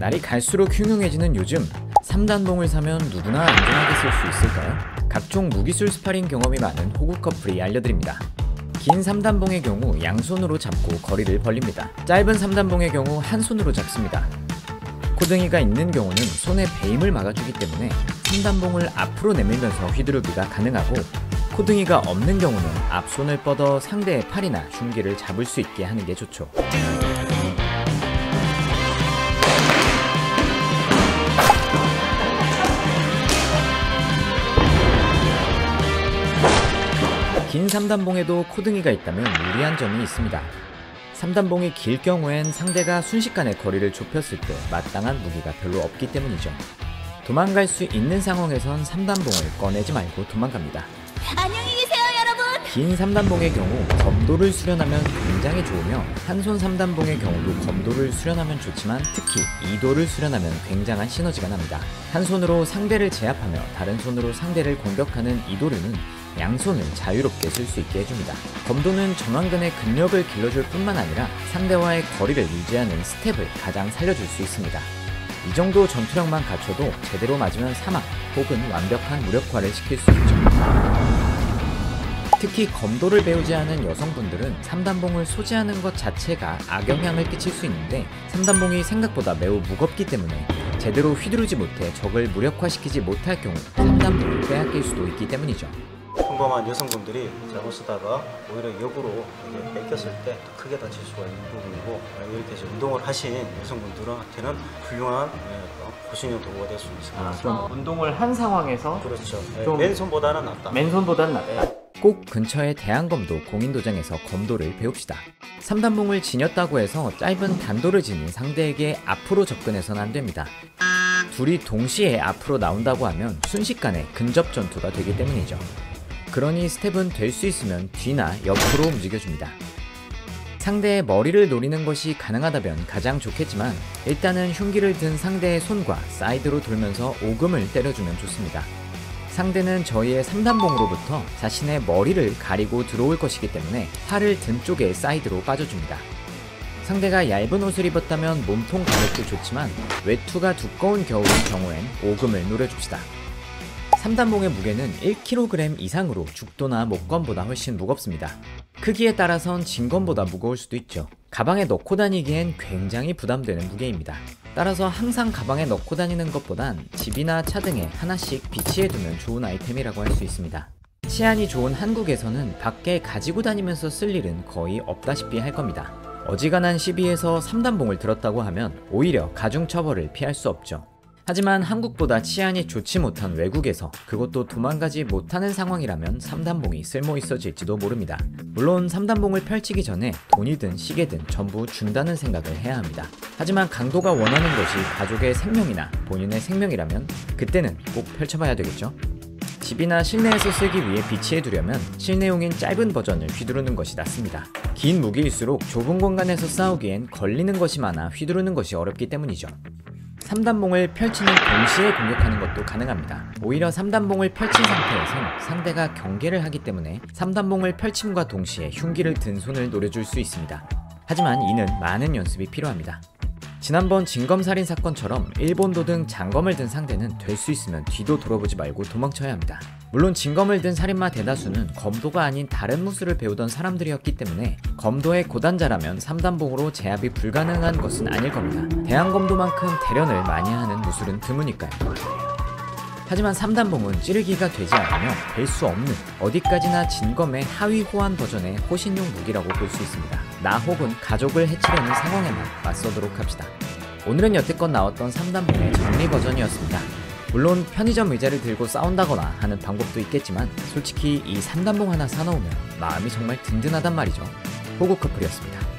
날이 갈수록 흉흉해지는 요즘 3단봉을 사면 누구나 안전하게 쓸 수 있을까요? 각종 무기술 스파링 경험이 많은 호구 커플이 알려드립니다. 긴 3단봉의 경우 양손으로 잡고 거리를 벌립니다. 짧은 3단봉의 경우 한 손으로 잡습니다. 코등이가 있는 경우는 손의 배임을 막아주기 때문에 3단봉을 앞으로 내밀면서 휘두르기가 가능하고, 코등이가 없는 경우는 앞손을 뻗어 상대의 팔이나 흉기를 잡을 수 있게 하는 게 좋죠. 긴 3단봉에도 코등이가 있다면 유리한 점이 있습니다. 3단봉이 길 경우엔 상대가 순식간에 거리를 좁혔을 때 마땅한 무기가 별로 없기 때문이죠. 도망갈 수 있는 상황에선 3단봉을 꺼내지 말고 도망갑니다. 안녕히 계세요, 여러분! 긴 3단봉의 경우 검도를 수련하면 굉장히 좋으며, 한손 3단봉의 경우도 검도를 수련하면 좋지만 특히 2도를 수련하면 굉장한 시너지가 납니다. 한 손으로 상대를 제압하며 다른 손으로 상대를 공격하는 2도류는 양손을 자유롭게 쓸 수 있게 해줍니다. 검도는 정황근의 근력을 길러줄 뿐만 아니라 상대와의 거리를 유지하는 스텝을 가장 살려줄 수 있습니다. 이 정도 전투력만 갖춰도 제대로 맞으면 사막 혹은 완벽한 무력화를 시킬 수 있죠. 특히 검도를 배우지 않은 여성분들은 3단봉을 소지하는 것 자체가 악영향을 끼칠 수 있는데, 3단봉이 생각보다 매우 무겁기 때문에 제대로 휘두르지 못해 적을 무력화시키지 못할 경우 3단봉을 빼앗길 수도 있기 때문이죠. 평범한 여성분들이 잘못 쓰다가 오히려 역으로 뺏겼을 때 크게 다칠 수가 있는 부분이고, 이렇게 운동을 하신 여성분들한테는 훌륭한 호신용 도구가 될 수 있습니다. 좀 운동을 한 상황에서 그렇죠. 좀 맨손보다는 낫다. 맨손보다는 낫다. 꼭 근처의 대한검도 공인도장에서 검도를 배웁시다. 3단봉을 지녔다고 해서 짧은 단도를 지닌 상대에게 앞으로 접근해서는 안 됩니다. 둘이 동시에 앞으로 나온다고 하면 순식간에 근접 전투가 되기 때문이죠. 그러니 스텝은 될 수 있으면 뒤나 옆으로 움직여줍니다. 상대의 머리를 노리는 것이 가능하다면 가장 좋겠지만, 일단은 흉기를 든 상대의 손과 사이드로 돌면서 오금을 때려주면 좋습니다. 상대는 저희의 3단봉으로부터 자신의 머리를 가리고 들어올 것이기 때문에 팔을 든 쪽에 사이드로 빠져줍니다. 상대가 얇은 옷을 입었다면 몸통 가격도 좋지만 외투가 두꺼운 겨울인 경우엔 오금을 노려줍시다. 3단봉의 무게는 1kg 이상으로 죽도나 목검보다 훨씬 무겁습니다. 크기에 따라선 진검보다 무거울 수도 있죠. 가방에 넣고 다니기엔 굉장히 부담되는 무게입니다. 따라서 항상 가방에 넣고 다니는 것보단 집이나 차 등에 하나씩 비치해두면 좋은 아이템이라고 할 수 있습니다. 치안이 좋은 한국에서는 밖에 가지고 다니면서 쓸 일은 거의 없다시피 할 겁니다. 어지간한 시비에서 3단봉을 들었다고 하면 오히려 가중처벌을 피할 수 없죠. 하지만 한국보다 치안이 좋지 못한 외국에서, 그것도 도망가지 못하는 상황이라면 3단봉이 쓸모 있어질지도 모릅니다. 물론 3단봉을 펼치기 전에 돈이든 시계든 전부 준다는 생각을 해야 합니다. 하지만 강도가 원하는 것이 가족의 생명이나 본인의 생명이라면 그때는 꼭 펼쳐봐야 되겠죠. 집이나 실내에서 쓰기 위해 비치해두려면 실내용인 짧은 버전을 휘두르는 것이 낫습니다. 긴 무기일수록 좁은 공간에서 싸우기엔 걸리는 것이 많아 휘두르는 것이 어렵기 때문이죠. 3단봉을 펼치는 동시에 공격하는 것도 가능합니다. 오히려 3단봉을 펼친 상태에선 상대가 경계를 하기 때문에 3단봉을 펼침과 동시에 흉기를 든 손을 노려줄 수 있습니다. 하지만 이는 많은 연습이 필요합니다. 지난번 진검살인 사건처럼 일본도 등 장검을 든 상대는 될 수 있으면 뒤도 돌아보지 말고 도망쳐야 합니다. 물론 진검을 든 살인마 대다수는 검도가 아닌 다른 무술을 배우던 사람들이었기 때문에 검도의 고단자라면 3단봉으로 제압이 불가능한 것은 아닐 겁니다. 대항검도만큼 대련을 많이 하는 무술은 드무니까요. 하지만 3단봉은 찌르기가 되지 않으며 될 수 없는, 어디까지나 진검의 하위 호환 버전의 호신용 무기라고 볼 수 있습니다. 나 혹은 가족을 해치려는 상황에만 맞서도록 합시다. 오늘은 여태껏 나왔던 3단봉의 정리 버전이었습니다. 물론 편의점 의자를 들고 싸운다거나 하는 방법도 있겠지만 솔직히 이 3단봉 하나 사놓으면 마음이 정말 든든하단 말이죠. 호구 커플이었습니다.